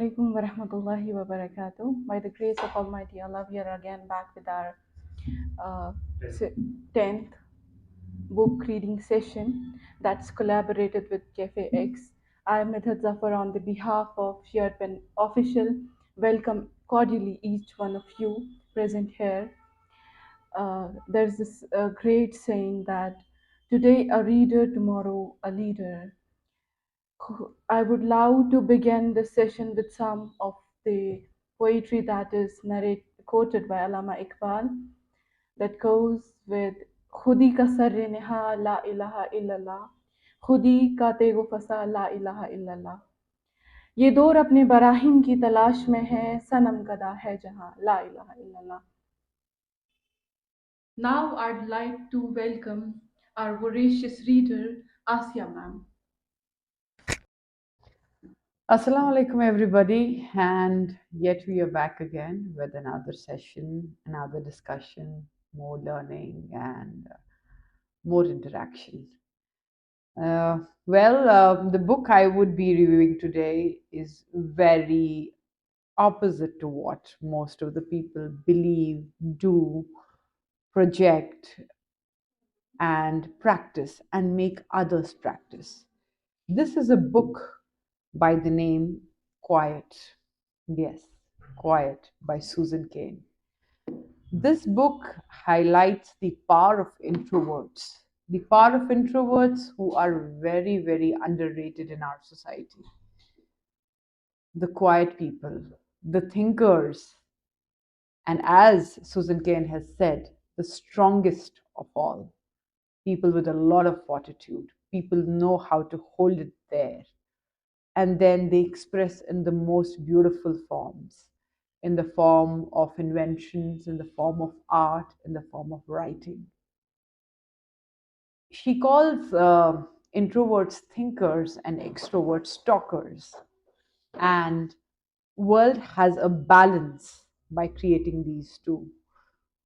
alaikum wa rahmatullahi wa barakatuh. By the grace of Almighty Allah, we are again back with our uh, 10th book reading session that's collaborated with Cafe X. I am Midhat Zafar on the behalf of SharedPen Official. Welcome cordially each one of you present here. There's this great saying that today a reader, tomorrow a leader. I would love to begin this session with some of the poetry that is quoted by Allama Iqbal that goes with Khudi ka sarre neha la ilaha illallah Khudi ka tego fasa la ilaha illallah ये दौर अपने बराहिम की तलाश में है सनम कदा है जहां la ilaha illallah. Now I'd like to welcome our voracious reader Asya ma'am. Assalamu alaikum, everybody, and yet we are back again with another session, another discussion, more learning, and more interaction. The book I would be reviewing today is very opposite to what most of the people believe, do, project, and practice, and make others practice. This is a book by the name Quiet. Yes, Quiet by Susan Cain. This book highlights the power of introverts who are very, very underrated in our society. The quiet people, the thinkers, and as Susan Cain has said, the strongest of all. People with a lot of fortitude. People know how to hold it there. And then they express in the most beautiful forms, in the form of inventions, in the form of art, in the form of writing. She calls introverts thinkers and extroverts talkers. And world has a balance by creating these two.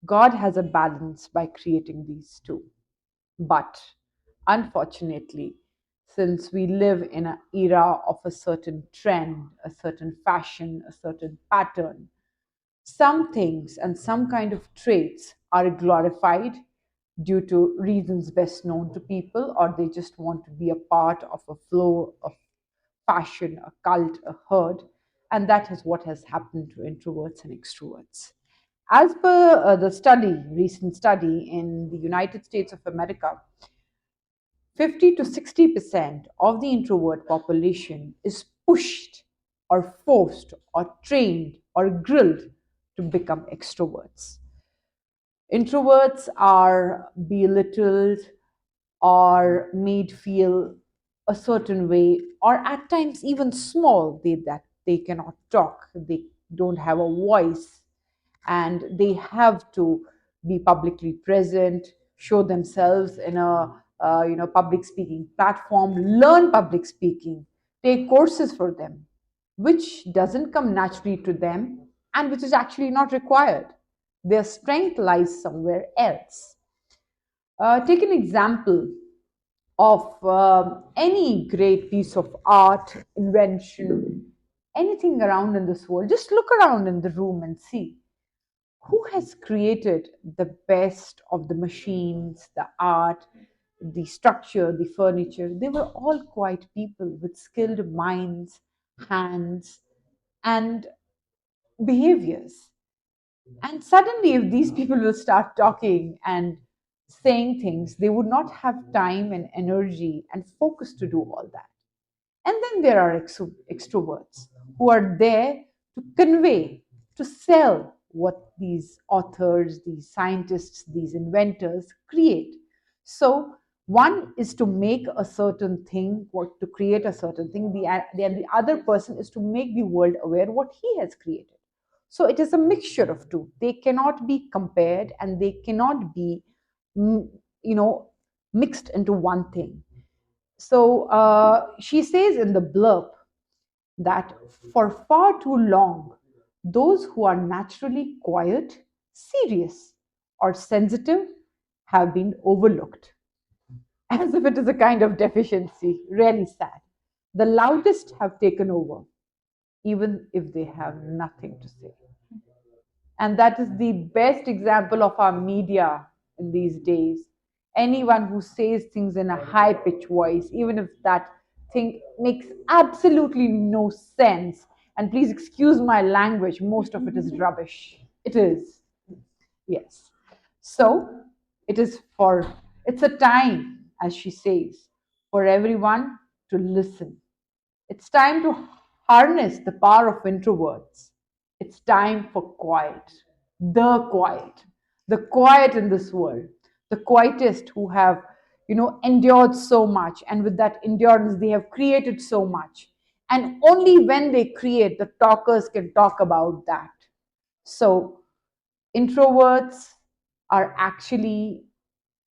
God has a balance by creating these two. But unfortunately, since we live in an era of a certain trend, a certain fashion, a certain pattern, some things and some kind of traits are glorified due to reasons best known to people, or they just want to be a part of a flow of fashion, a cult, a herd. And that is what has happened to introverts and extroverts. As per recent study in the United States of America, 50 to 60% of the introvert population is pushed or forced or trained or grilled to become extroverts. Introverts are belittled or made feel a certain way, or at times even small, that they cannot talk, they don't have a voice, and they have to be publicly present, show themselves in a public speaking platform, learn public speaking, take courses for them, which doesn't come naturally to them and which is actually not required. Their strength lies somewhere else. Take an example of any great piece of art, invention, anything around in this world. Just look around in the room and see who has created the best of the machines, the art, the structure, the furniture. They were all quiet people with skilled minds, hands, and behaviors. And suddenly, if these people will start talking and saying things, they would not have time and energy and focus to do all that. And then there are extroverts who are there to convey, to sell what these authors, these scientists, these inventors create. So, one is to make a certain thing, or to create a certain thing, the other person is to make the world aware what he has created. So it is a mixture of two. They cannot be compared and they cannot be, mm, you know, mixed into one thing. So she says in the blurb that for far too long, those who are naturally quiet, serious, or sensitive have been overlooked, as if it is a kind of deficiency. Really sad. The loudest have taken over. even if they have nothing to say. And that is the best example of our media in these days. Anyone who says things in a high pitched voice, even if that thing makes absolutely no sense, and please excuse my language, most of it is rubbish. It is. Yes. So it is for, it's a time, as she says, for everyone to listen. It's time to harness the power of introverts. It's time for quiet, the quiet in this world, the quietest who have, endured so much. And with that endurance, they have created so much. And only when they create, the talkers can talk about that. So introverts are actually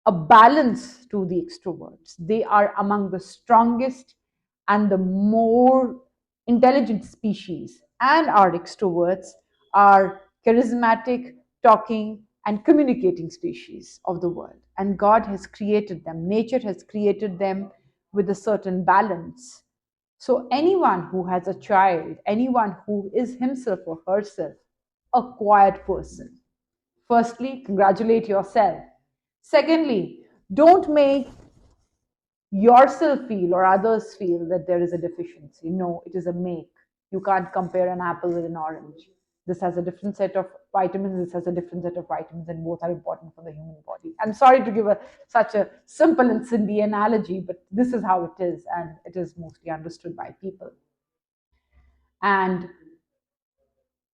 a balance to the extroverts. They are among the strongest and the more intelligent species, and our extroverts are charismatic, talking, and communicating species of the world. And God has created them, nature has created them with a certain balance. So, anyone who has a child, anyone who is himself or herself a quiet person, firstly, congratulate yourself. Secondly, don't make yourself feel or others feel that there is a deficiency. No, it is a make. You can't compare an apple with an orange. This has a different set of vitamins, this has a different set of vitamins, and both are important for the human body. I'm sorry to give such a simple and Cindy analogy, but this is how it is, and it is mostly understood by people. And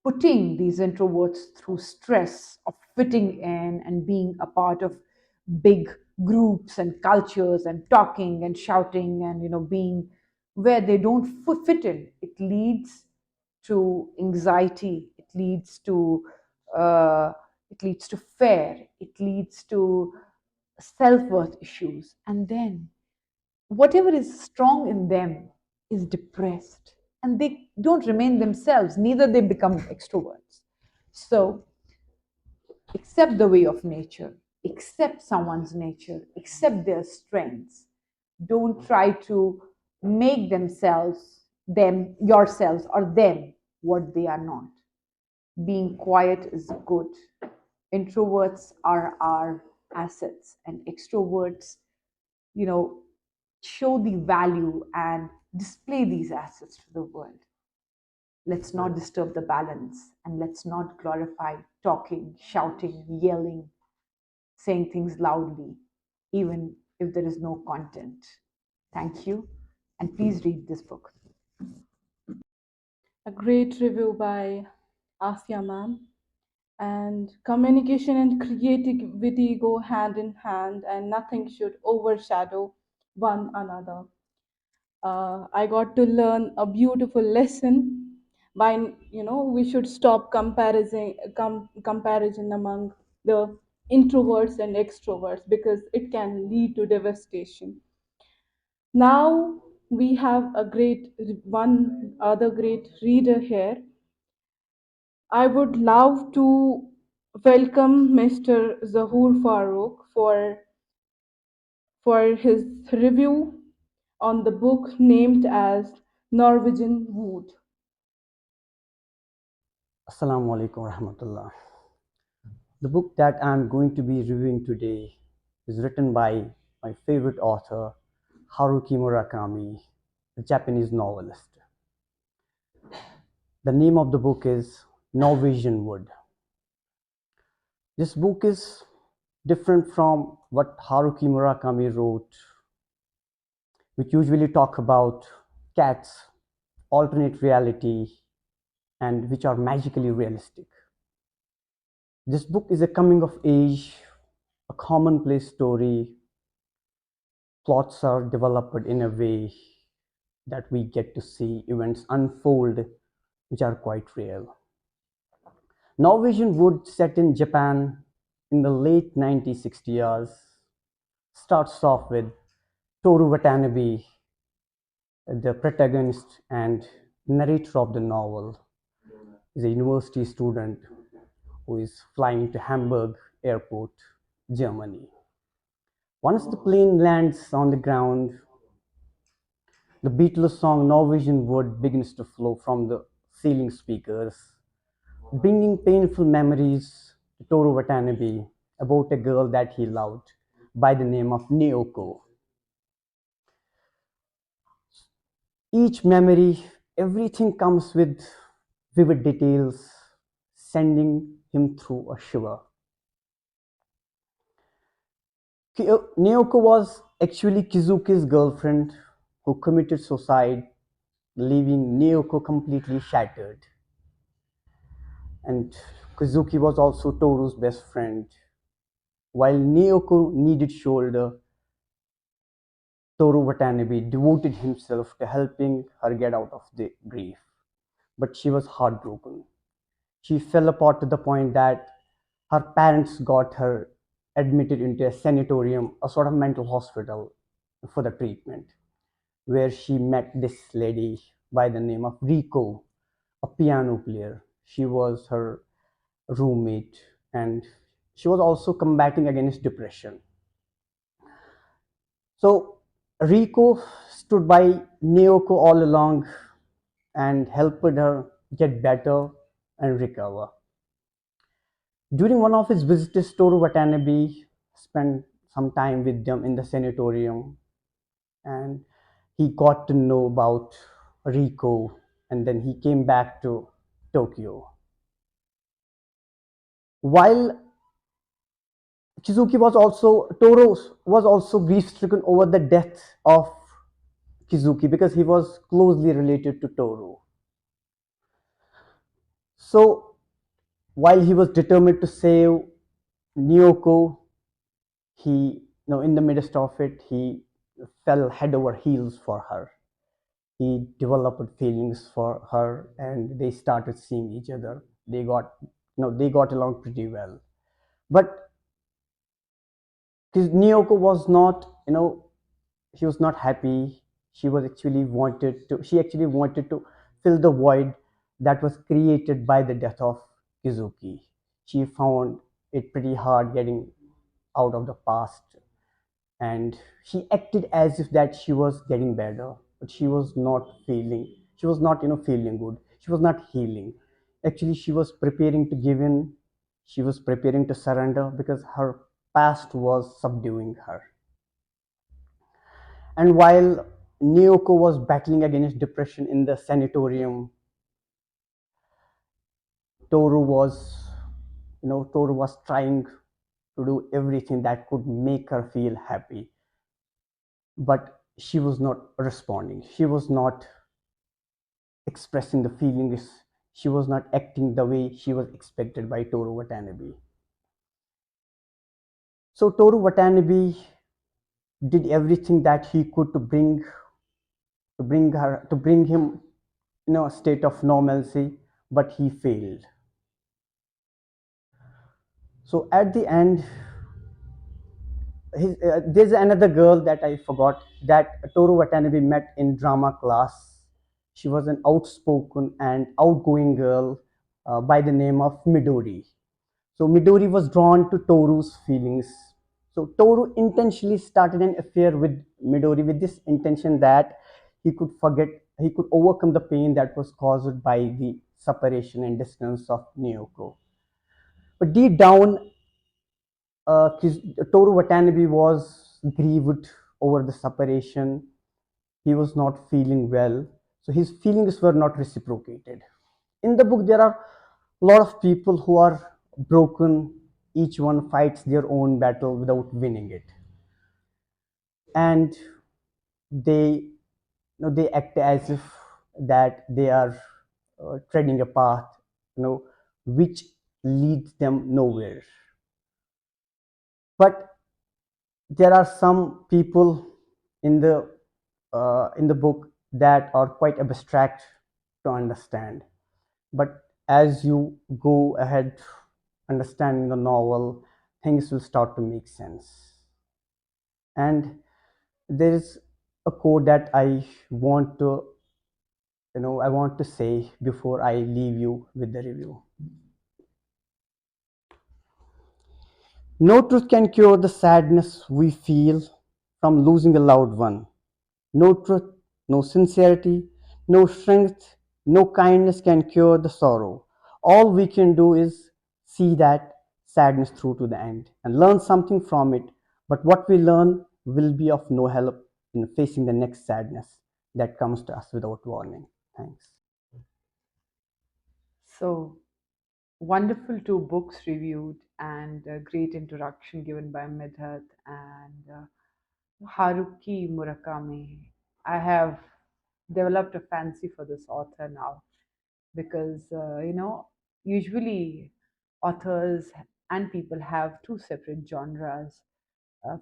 putting these introverts through stress of fitting in and being a part of big groups and cultures and talking and shouting and being where they don't fit in, it leads to anxiety, uh, it leads to fear, it leads to self-worth issues, and then whatever is strong in them is depressed, and they don't remain themselves, neither they become extroverts. So accept the way of nature, accept someone's nature, accept their strengths. Don't try to make them yourselves or them what they are not. Being quiet is good. Introverts are our assets, and extroverts, you know, show the value and display these assets to the world. Let's not disturb the balance, and let's not glorify talking, shouting, yelling, saying things loudly, even if there is no content. Thank you, and please read this book. A great review by Afia ma'am. And communication and creativity go hand in hand, and nothing should overshadow one another. I got to learn a beautiful lesson by, we should stop comparison among the introverts and extroverts, because it can lead to devastation. Now we have one other great reader here. I would love to welcome Mr. Zahur Farooq for his review on the book named as Norwegian Wood. Assalamu alaikum warahmatullah. The book that I'm going to be reviewing today is written by my favorite author, Haruki Murakami, a Japanese novelist. The name of the book is Norwegian Wood. This book is different from what Haruki Murakami wrote, which usually talk about cats, alternate reality, and which are magically realistic. This book is a coming of age, a commonplace story. Plots are developed in a way that we get to see events unfold which are quite real. Norwegian Wood, set in Japan in the late 1960s years, starts off with Toru Watanabe, the protagonist and narrator of the novel, is a university student who is flying to Hamburg airport, Germany. Once the plane lands on the ground, the Beatles song Norwegian Wood begins to flow from the ceiling speakers, bringing painful memories to Toru Watanabe about a girl that he loved by the name of Naoko. Each memory, everything comes with vivid details, sending him through a shiver. Naoko was actually Kizuki's girlfriend who committed suicide, leaving Naoko completely shattered. And Kizuki was also Toru's best friend. While Naoko needed shoulder, Toru Watanabe devoted himself to helping her get out of the grief. But she was heartbroken. She fell apart to the point that her parents got her admitted into a sanatorium, a sort of mental hospital for the treatment, where she met this lady by the name of Rico, a piano player. She was her roommate, and she was also combating against depression. So Rico stood by Naoko all along and helped her get better and recover. During one of his visits, Toru Watanabe spent some time with them in the sanatorium, and he got to know about Rico, and then he came back to Tokyo. While Kizuki was also Toro was also grief-stricken over the death of Kizuki because he was closely related to Toru. So while he was determined to save Nyoko, he, in the midst of it, he fell head over heels for her. He developed feelings for her, and they started seeing each other. They got along pretty well. But Nyoko was not, she was not happy. She actually wanted to fill the void that was created by the death of Kizuki. She found it pretty hard getting out of the past, and she acted as if that she was getting better, but she was not, feeling good. She was not healing. Actually, she was preparing to give in. She was preparing to surrender because her past was subduing her. And while Nyoko was battling against depression in the sanatorium, Toru was, Toru was trying to do everything that could make her feel happy. But she was not responding. She was not expressing the feelings. She was not acting the way she was expected by Toru Watanabe. So Toru Watanabe did everything that he could to bring him a state of normalcy, but he failed. So at the end, there's another girl that I forgot that Toru Watanabe met in drama class. She was an outspoken and outgoing girl by the name of Midori. So Midori was drawn to Toru's feelings. So Toru intentionally started an affair with Midori with this intention that he could overcome the pain that was caused by the separation and distance of Nyoko. But deep down, Toru Watanabe was grieved over the separation. He was not feeling well, so his feelings were not reciprocated. In the book, there are a lot of people who are broken. Each one fights their own battle without winning it, and they they act as if that they are treading a path, which leads them nowhere. But there are some people in the book that are quite abstract to understand. But as you go ahead understanding the novel, things will start to make sense. And there is a quote that I want to say before I leave you with the review. No truth can cure the sadness we feel from losing a loved one. No truth, no sincerity, no strength, No kindness can cure the sorrow. All we can do is see that sadness through to the end and learn something from it. But what we learn will be of no help in facing the next sadness that comes to us without warning. Thanks. So wonderful two books reviewed and a great introduction given by Midhat and Haruki Murakami. I have developed a fancy for this author now because, usually authors and people have two separate genres,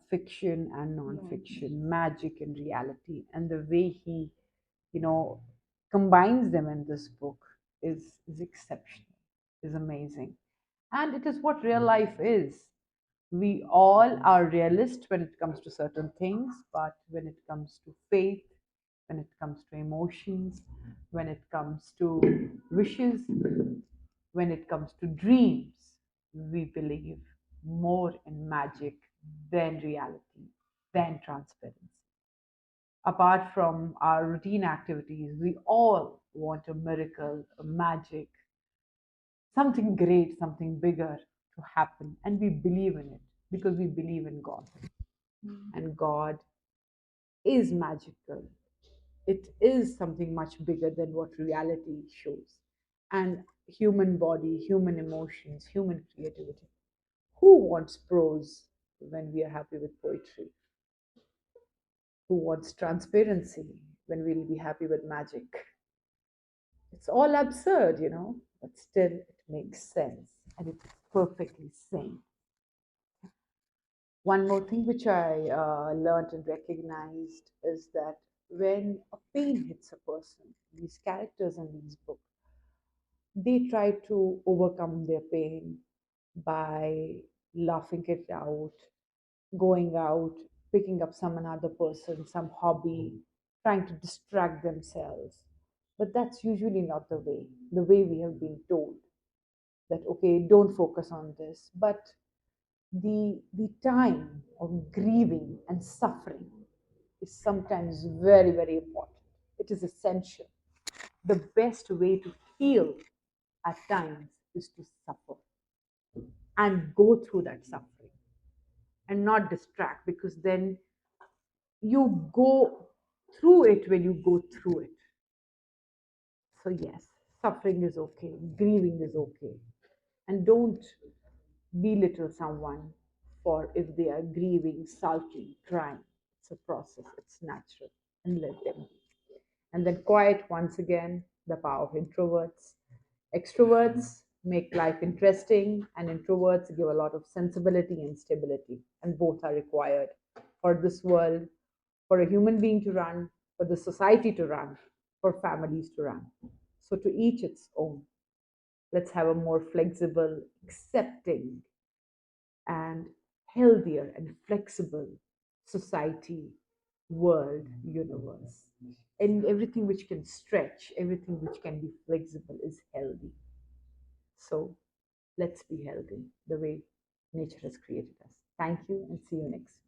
fiction and non-fiction, magic and reality. And the way he, you know, combines them in this book is exceptional, is amazing. And it is what real life is. We all are realists when it comes to certain things, but when it comes to faith, when it comes to emotions, when it comes to wishes, when it comes to dreams, we believe more in magic than reality, than transparency. Apart from our routine activities, we all want a miracle, a magic, something great, something bigger to happen. And we believe in it because we believe in God. And God is magical. It is something much bigger than what reality shows. And human body, human emotions, human creativity. Who wants prose when we are happy with poetry? Who wants transparency when we'll be happy with magic? It's all absurd, but still it makes sense and it's perfectly sane. One more thing which I learned and recognized is that when a pain hits a person, these characters in these books, they try to overcome their pain by laughing it out, going out, picking up some another person, some hobby, trying to distract themselves. But that's usually not the way we have been told that, okay, don't focus on this. But the time of grieving and suffering is sometimes very, very important. It is essential. The best way to heal at times is to suffer and go through that suffering and not distract, because then you go through it when you go through it. So, yes, suffering is okay, grieving is okay. And don't belittle someone for if they are grieving, sulking, crying. It's a process, it's natural, and let them be. And then quiet once again, the power of introverts. Extroverts make life interesting, and introverts give a lot of sensibility and stability, and both are required for this world, for a human being to run, for the society to run, for families to run. So, to each its own. Let's have a more flexible, accepting, and healthier and flexible society, world, universe. And everything which can stretch, everything which can be flexible is healthy. So let's be healthy the way nature has created us. Thank you and see you next.